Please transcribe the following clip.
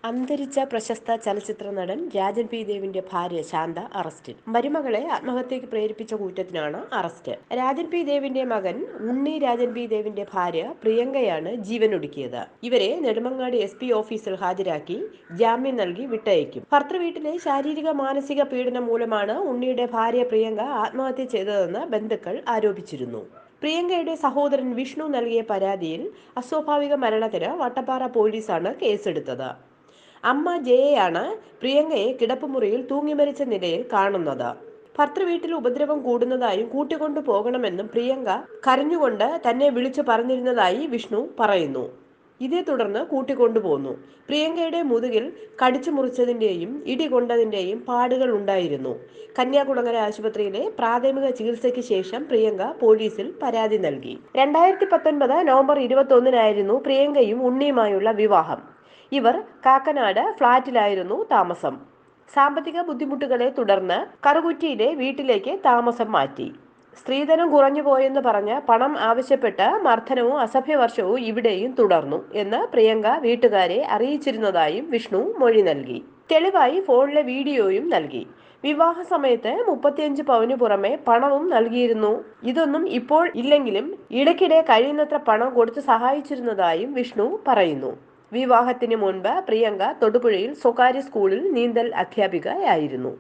അന്തരിച്ച പ്രശസ്ത ചലച്ചിത്ര നടൻ രാജൻ പി ദേവിന്റെ ഭാര്യ ശാന്ത അറസ്റ്റിൽ. മരുമകളെ ആത്മഹത്യക്ക് പ്രേരിപ്പിച്ച കുറ്റത്തിനാണ് അറസ്റ്റ്. രാജൻ പി ദേവിന്റെ മകൻ ഉണ്ണി രാജൻ പി ദേവിന്റെ ഭാര്യ പ്രിയങ്കയാണ് ജീവനൊടുക്കിയത്. ഇവരെ നെടുമങ്ങാട് SP ഓഫീസിൽ ഹാജരാക്കി ജാമ്യം നൽകി വിട്ടയക്കും. ഭർത്തൃവീട്ടിലെ ശാരീരിക മാനസിക പീഡനം മൂലമാണ് ഉണ്ണിയുടെ ഭാര്യ പ്രിയങ്ക ആത്മഹത്യ ചെയ്തതെന്ന് ബന്ധുക്കൾ ആരോപിച്ചിരുന്നു. പ്രിയങ്കയുടെ സഹോദരൻ വിഷ്ണു നൽകിയ പരാതിയിൽ അസ്വാഭാവിക മരണത്തിന് വട്ടപ്പാറ പോലീസാണ് കേസെടുത്തത്. അമ്മ ജയയാണ് പ്രിയങ്കയെ കിടപ്പുമുറിയിൽ തൂങ്ങിമരിച്ച നിലയിൽ കാണുന്നത്. ഭർത്തൃവീട്ടിൽ ഉപദ്രവം കൂടുന്നതായും കൂട്ടിക്കൊണ്ടു പോകണമെന്നും പ്രിയങ്ക കരഞ്ഞുകൊണ്ട് തന്നെ വിളിച്ചു പറഞ്ഞിരുന്നതായി വിഷ്ണു പറയുന്നു. ഇതേ തുടർന്ന് കൂട്ടിക്കൊണ്ടുപോന്നു. പ്രിയങ്കയുടെ മുതുകിൽ കടിച്ചു മുറിച്ചതിന്റെയും ഇടികൊണ്ടതിന്റെയും പാടുകൾ ഉണ്ടായിരുന്നു. കന്യാകുളങ്ങര ആശുപത്രിയിലെ പ്രാഥമിക ചികിത്സയ്ക്ക് ശേഷം പ്രിയങ്ക പോലീസിൽ പരാതി നൽകി. 2019 നവംബർ 21 പ്രിയങ്കയും ഉണ്ണിയുമായുള്ള വിവാഹം. ഇവർ കാക്കനാട് ഫ്ളാറ്റിലായിരുന്നു താമസം. സാമ്പത്തിക ബുദ്ധിമുട്ടുകളെ തുടർന്ന് കറുകുറ്റിയിലെ വീട്ടിലേക്ക് താമസം മാറ്റി. സ്ത്രീധനം കുറഞ്ഞുപോയെന്ന് പറഞ്ഞ് പണം ആവശ്യപ്പെട്ട് മർദ്ദനവും അസഭ്യവർഷവും ഇവിടെയും തുടർന്നു എന്ന് പ്രിയങ്ക വീട്ടുകാരെ അറിയിച്ചിരുന്നതായും വിഷ്ണു മൊഴി നൽകി. തെളിവായി ഫോണിലെ വീഡിയോയും നൽകി. വിവാഹ സമയത്ത് 35 പവന് പുറമെ പണവും നൽകിയിരുന്നു. ഇതൊന്നും ഇപ്പോൾ ഇല്ലെങ്കിലും ഇടയ്ക്കിടെ കഴിയുന്നത്ര പണം കൊടുത്ത് സഹായിച്ചിരുന്നതായും വിഷ്ണു പറയുന്നു. വിവാഹത്തിന് മുൻപ് പ്രിയങ്ക തൊടുപുഴയിൽ സ്വകാര്യ സ്കൂളിൽ നീന്തൽ അധ്യാപികയായിരുന്നു.